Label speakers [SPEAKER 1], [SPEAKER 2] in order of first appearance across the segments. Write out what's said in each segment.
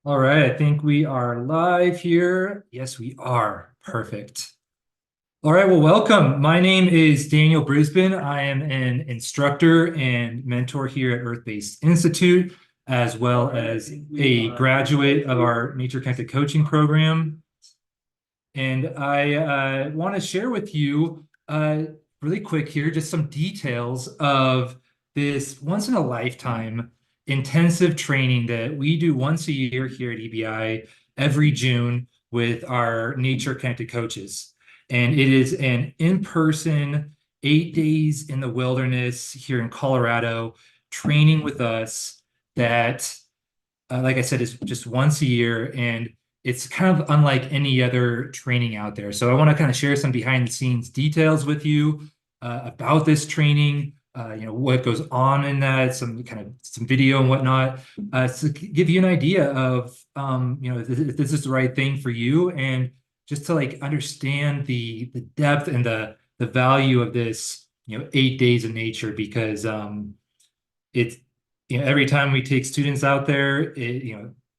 [SPEAKER 1] All right, I think we are live here. Yes, we are. Perfect. All right, well, welcome. My name is Daniel Brisbane. I am an instructor and mentor here at Earth-Based Institute, as well as a graduate of our Nature Connected Coaching program. And I want to share with you really quick here just some details of this once in a lifetime intensive training that we do once a year here at EBI every June with our nature connected coaches. And it is an in-person 8 days in the wilderness here in Colorado training with us that like I said, is just once a year, and it's kind of unlike any other training out there. So I want to kind of share some behind the scenes details with you about this training, what goes on in that, some video and whatnot, to give you an idea of, if this is the right thing for you, and just to like understand the depth and the value of this, 8 days of nature, because it's every time we take students out there,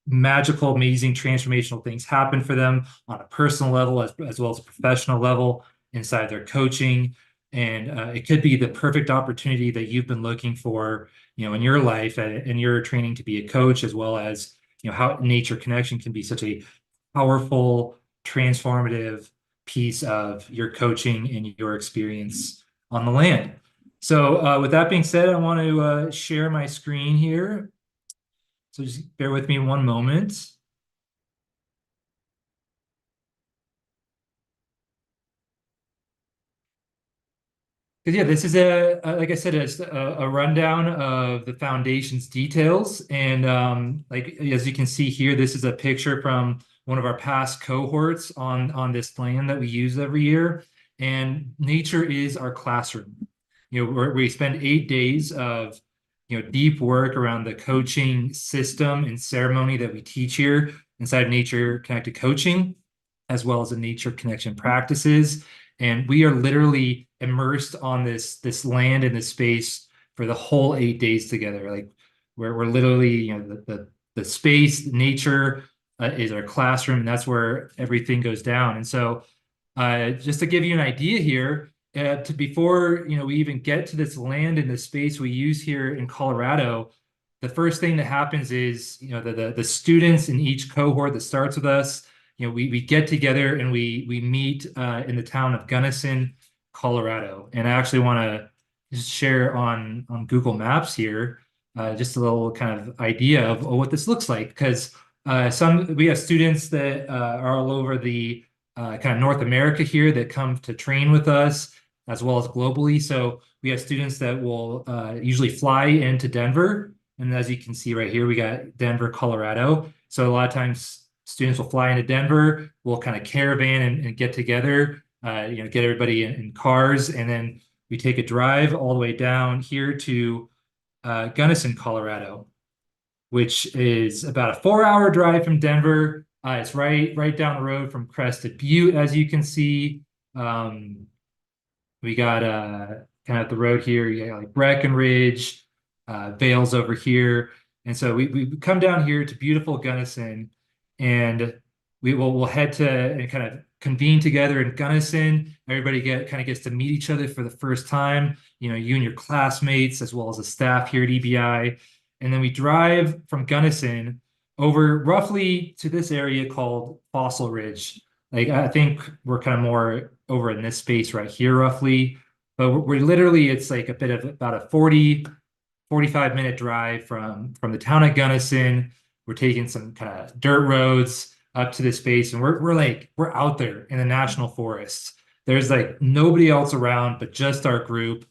[SPEAKER 1] magical, amazing, transformational things happen for them on a personal level as well as a professional level inside their coaching. And it could be the perfect opportunity that you've been looking for, in your life and your training to be a coach, as well as, how nature connection can be such a powerful, transformative piece of your coaching and your experience on the land. So with that being said, I want to share my screen here. So just bear with me one moment. Because yeah, this is like I said, it's a rundown of the foundation's details. And like as you can see here, this is a picture from one of our past cohorts on this land that we use every year. And nature is our classroom. We spend 8 days of deep work around the coaching system and ceremony that we teach here inside Nature Connected Coaching, as well as the nature connection practices. And we are literally immersed on this land and this space for the whole 8 days together. Like we're literally, the space, nature is our classroom, and that's where everything goes down. And so just to give you an idea here, before we even get to this land and the space we use here in Colorado, the first thing that happens is the students in each cohort that starts with us, we get together and we meet in the town of Gunnison, Colorado. And I actually want to just share on Google Maps here just a little kind of idea of what this looks like, because we have students that are all over the kind of North America here that come to train with us, as well as globally. So we have students that will usually fly into Denver. And as you can see right here, we got Denver, Colorado. So a lot of times students will fly into Denver, we'll kind of caravan and get together, get everybody in cars. And then we take a drive all the way down here to Gunnison, Colorado, which is about a 4 hour drive from Denver. It's right down the road from Crested Butte, as you can see. We got kind of the road here, you got like Breckenridge, Vales over here. And so we come down here to beautiful Gunnison, and we'll head to and kind of convene together in Gunnison. Everybody kind of gets to meet each other for the first time, you and your classmates, as well as the staff here at EBI. And then we drive from Gunnison over roughly to this area called Fossil Ridge. Like I think we're kind of more over in this space right here, roughly. But we're literally, it's like a bit of about a 45-minute drive from the town of Gunnison. We're taking some kind of dirt roads up to this space, and we're out there in the national forest. There's like nobody else around but just our group,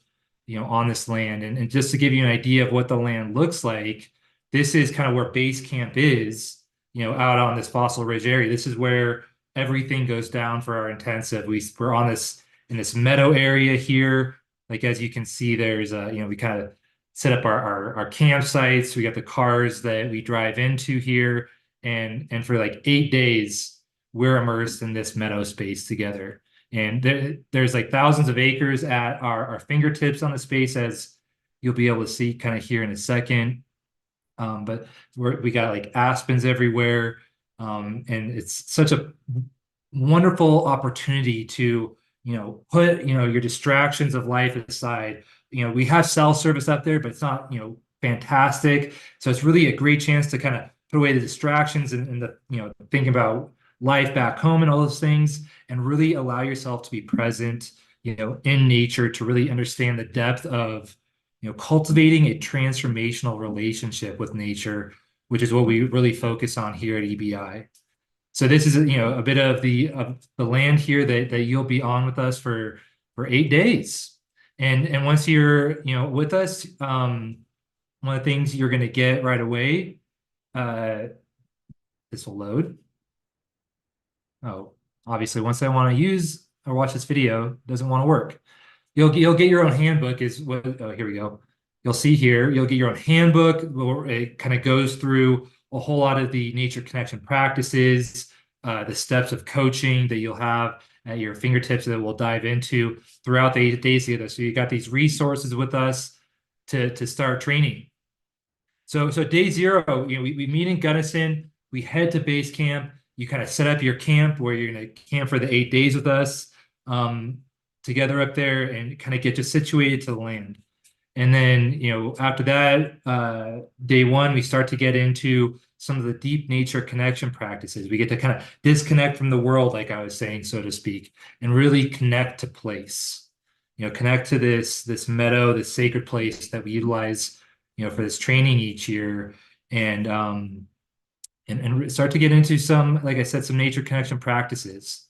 [SPEAKER 1] on this land. And just to give you an idea of what the land looks like, this is kind of where base camp is, out on this Fossil Ridge area. This is where everything goes down for our intensive. We're on this in this meadow area here. Like as you can see, there's we kind of set up our campsites. We got the cars that we drive into here, and for like 8 days, we're immersed in this meadow space together. And there's like thousands of acres at our fingertips on the space, as you'll be able to see kind of here in a second. But we got like aspens everywhere. And it's such a wonderful opportunity to, put, your distractions of life aside. We have cell service up there, but it's not, fantastic. So it's really a great chance to kind of put away the distractions and the, thinking about life back home and all those things, and really allow yourself to be present, in nature, to really understand the depth of, cultivating a transformational relationship with nature, which is what we really focus on here at EBI. So this is, a bit of the land here that you'll be on with us for 8 days. And once you're, with us, one of the things you're going to get right away, uh, this will load. Oh, obviously, once I want to use or watch this video, it doesn't want to work. You'll get your own handbook is what, oh, here we go. You'll see here, you'll get your own handbook where it kind of goes through a whole lot of the nature connection practices, the steps of coaching that you'll have at your fingertips that we'll dive into throughout the 8 days together. So you got these resources with us to start training. So day zero, we meet in Gunnison, we head to base camp, you kind of set up your camp where you're going to camp for the 8 days with us. Together up there and kind of get just situated to the land. And then, after that, day one, we start to get into some of the deep nature connection practices. We get to kind of disconnect from the world, like I was saying, so to speak, and really connect to place. Connect to this meadow, this sacred place that we utilize, for this training each year, and start to get into some, like I said, some nature connection practices.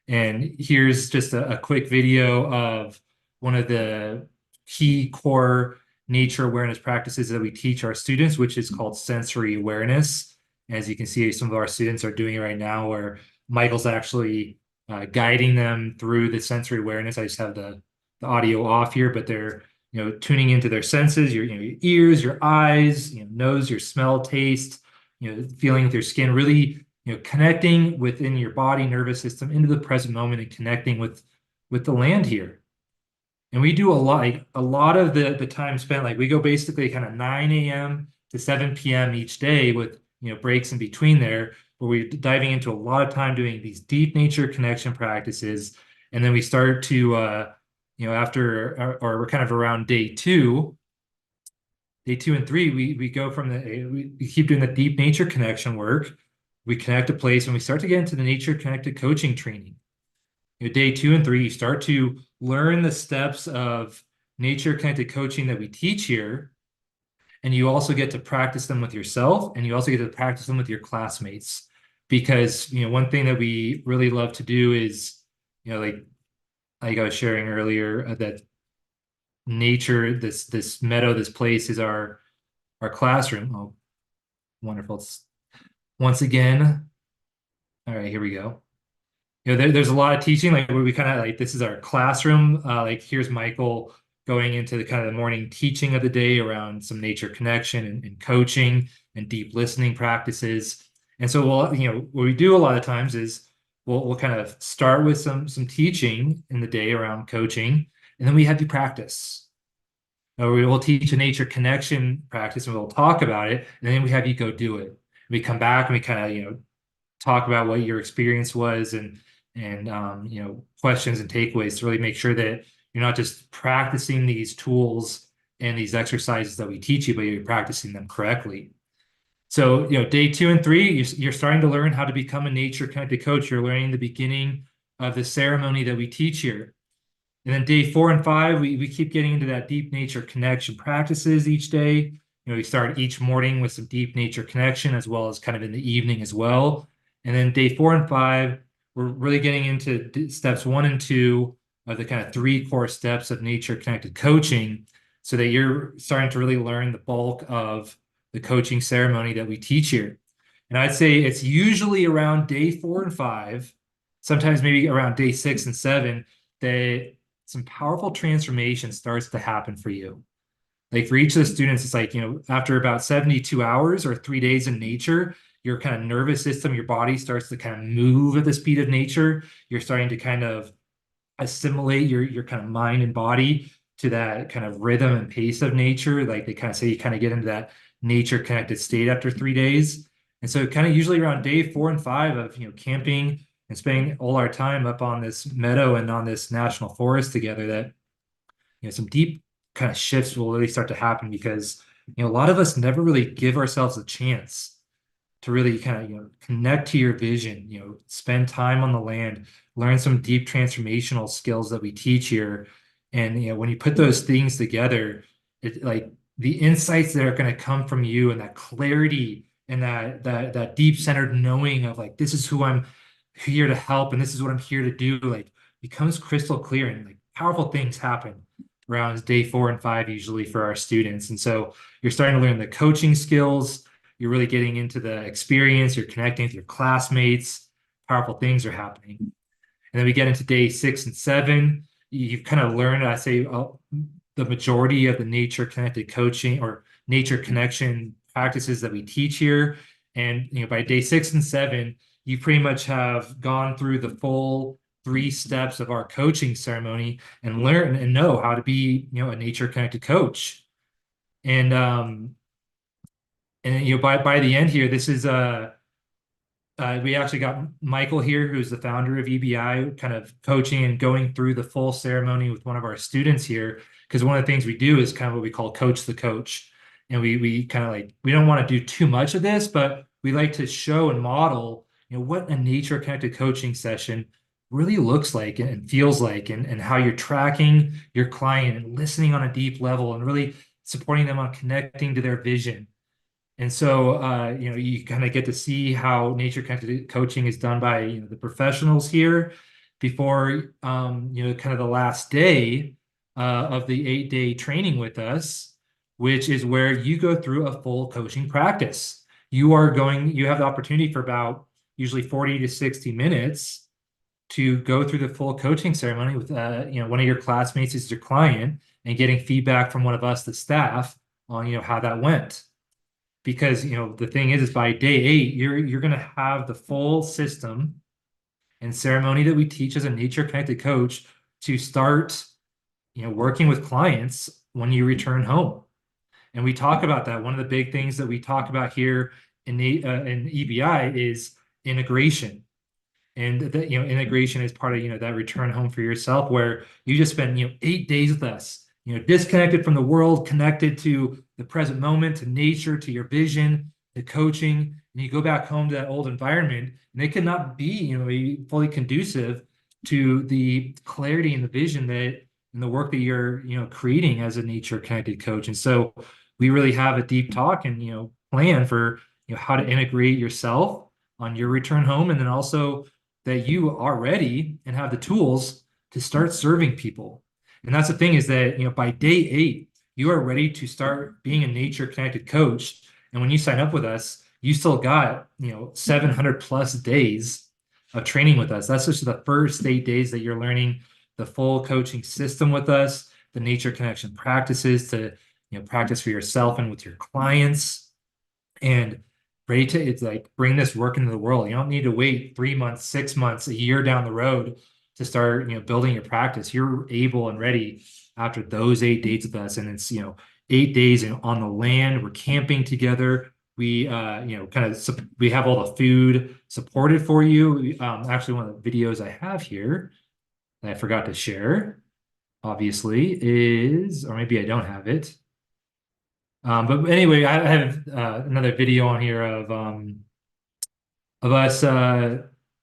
[SPEAKER 1] And here's just a quick video of one of the key core nature awareness practices that we teach our students, which is called sensory awareness. As you can see, some of our students are doing it right now, where Michael's actually guiding them through the sensory awareness. I just have the audio off here, but they're tuning into their senses, your ears, your eyes, nose, your smell, taste, feeling with your skin, really connecting within your body, nervous system into the present moment and connecting with the land here. And we do a lot of the time spent, like we go basically kind of 9 a.m. to 7 p.m. each day with breaks in between there, where we're diving into a lot of time doing these deep nature connection practices. And then we start to after or we're kind of around day two and three, we go from we keep doing the deep nature connection work. We connect a place and we start to get into the nature connected coaching training. Day 2 and 3, you start to learn the steps of nature connected coaching that we teach here. And you also get to practice them with yourself, and you also get to practice them with your classmates. Because, one thing that we really love to do is, like I was sharing earlier, that nature, this meadow, this place is our classroom. Oh, wonderful. It's, once again, all right, here we go. There's a lot of teaching, like where we kind of like, this is our classroom. Like here's Michael going into the kind of the morning teaching of the day around some nature connection and coaching and deep listening practices. And so what we do a lot of times is we'll kind of start with some teaching in the day around coaching, and then we have you practice. We will teach a nature connection practice and we'll talk about it, and then we have you go do it. We come back and we kind of, talk about what your experience was and questions and takeaways to really make sure that you're not just practicing these tools and these exercises that we teach you, but you're practicing them correctly. So, day 2 and 3, you're starting to learn how to become a nature connected coach. You're learning the beginning of the ceremony that we teach here. And then day 4 and 5, we keep getting into that deep nature connection practices each day. We start each morning with some deep nature connection, as well as kind of in the evening as well. And then day 4 and 5, we're really getting into steps 1 and 2 of the kind of 3 core steps of nature connected coaching, so that you're starting to really learn the bulk of the coaching ceremony that we teach here. And I'd say it's usually around day 4 and 5, sometimes maybe around day 6 and 7, that some powerful transformation starts to happen for you. Like for each of the students, it's like, after about 72 hours or 3 days in nature, your kind of nervous system, your body starts to kind of move at the speed of nature. You're starting to kind of assimilate your kind of mind and body to that kind of rhythm and pace of nature. Like they kind of say, you kind of get into that nature connected state after 3 days. And so kind of usually around day 4 and 5 of, camping and spending all our time up on this meadow and on this national forest together, that, some deep kind of shifts will really start to happen because, a lot of us never really give ourselves a chance to really kind of, connect to your vision, spend time on the land, learn some deep transformational skills that we teach here. And, when you put those things together, it like the insights that are going to come from you and that clarity and that deep centered knowing of like, this is who I'm here to help and this is what I'm here to do, like becomes crystal clear, and like powerful things happen around day 4 and 5 usually for our students. And so you're starting to learn the coaching skills, you're really getting into the experience, you're connecting with your classmates, powerful things are happening. And then we get into day 6 and 7. You've kind of learned, I say, the majority of the nature connected coaching or nature connection practices that we teach here. And by day 6 and 7, you pretty much have gone through the full 3 steps of our coaching ceremony and learn and know how to be, a nature connected coach. And by the end here, this is we actually got Michael here, who's the founder of EBI, kind of coaching and going through the full ceremony with one of our students here. Because one of the things we do is kind of what we call coach the coach. And we kind of like, we don't want to do too much of this, but we like to show and model, what a nature connected coaching session really looks like and feels like, and how you're tracking your client and listening on a deep level and really supporting them on connecting to their vision. And so, you kind of get to see how nature connected coaching is done by, the professionals here before, kind of the last day of the 8-day training with us, which is where you go through a full coaching practice. You have the opportunity for about usually 40 to 60 minutes to go through the full coaching ceremony with, one of your classmates is your client and getting feedback from one of us, the staff, on, how that went. Because the thing is by day 8 you're going to have the full system and ceremony that we teach as a nature connected coach to start working with clients when you return home. And we talk about that. One of the big things that we talk about here in EBI is integration. And that, integration is part of, that return home for yourself, where you just spend, 8 days with us, disconnected from the world, connected to the present moment, to nature, to your vision, to coaching. And you go back home to that old environment, and it cannot be, fully conducive to the clarity and the vision that and the work that you're, creating as a nature connected coach. And so we really have a deep talk and, plan for, how to integrate yourself on your return home, and then also that you are ready and have the tools to start serving people. And that's the thing, is that, by day 8, you are ready to start being a nature connected coach. And when you sign up with us, you still got, 700 plus days of training with us. That's just the first 8 days that you're learning the full coaching system with us, the nature connection practices to, practice for yourself and with your clients. And ready to, it's like, bring this work into the world. You don't need to wait 3 months, 6 months, a year down the road to start, building your practice. You're able and ready after those 8 days with us. And it's, 8 days on the land. We're camping together. We, we have all the food supported for you. Actually, one of the videos I have here that I forgot to share, obviously, is, or maybe I don't have it. But anyway, I have another video on here of us.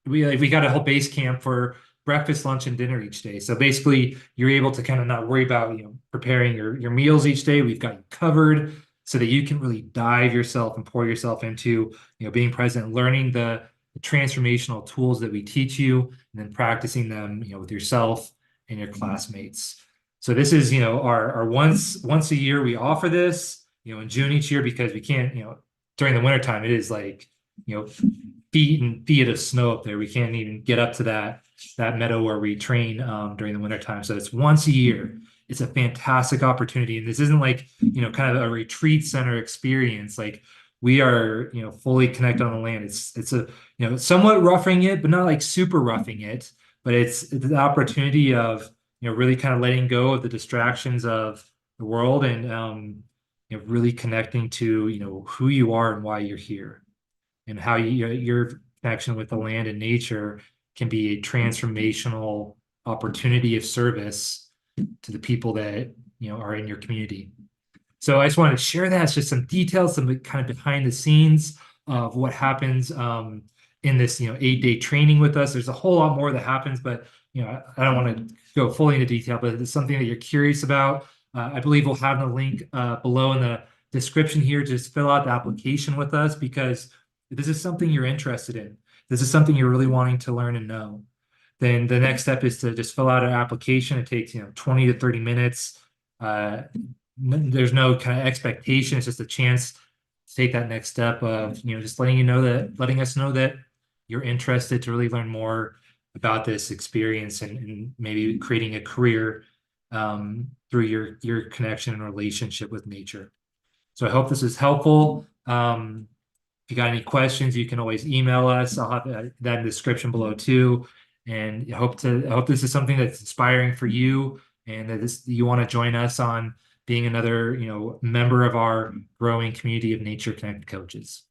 [SPEAKER 1] We got a whole base camp for breakfast, lunch, and dinner each day. So basically, you're able to kind of not worry about preparing your meals each day. We've got you covered so that you can really dive yourself and pour yourself into being present, learning the transformational tools that we teach you, and then practicing them with yourself and your classmates. So this is our once a year we offer this in June each year, because we can't during the wintertime it is like feet and feet of snow up there. We can't even get up to that meadow where we train during the wintertime. So it's once a year. It's a fantastic opportunity. And this isn't like, kind of a retreat center experience. Like, we are, fully connected on the land. It's a, somewhat roughing it, but not like super roughing it. But it's the opportunity of, really kind of letting go of the distractions of the world and really connecting to, who you are and why you're here, and how your connection with the land and nature can be a transformational opportunity of service to the people that, are in your community. So I just wanted to share that. It's just some details, some kind of behind the scenes of what happens in this, 8-day training with us. There's a whole lot more that happens, but I don't want to go fully into detail, but it's something that you're curious about. I believe we'll have the link below in the description here. Just fill out the application with us, because if this is something you're interested in, this is something you're really wanting to learn and know, then the next step is to just fill out an application. It takes 20 to 30 minutes. There's no kind of expectation. It's just a chance to take that next step of, just letting us know that you're interested to really learn more about this experience, and maybe creating a career through your connection and relationship with nature. So I hope this is helpful. If you got any questions, you can always email us. I'll have that in the description below too. And I hope this is something that's inspiring for you, and that you want to join us on being another, member of our growing community of nature connected coaches.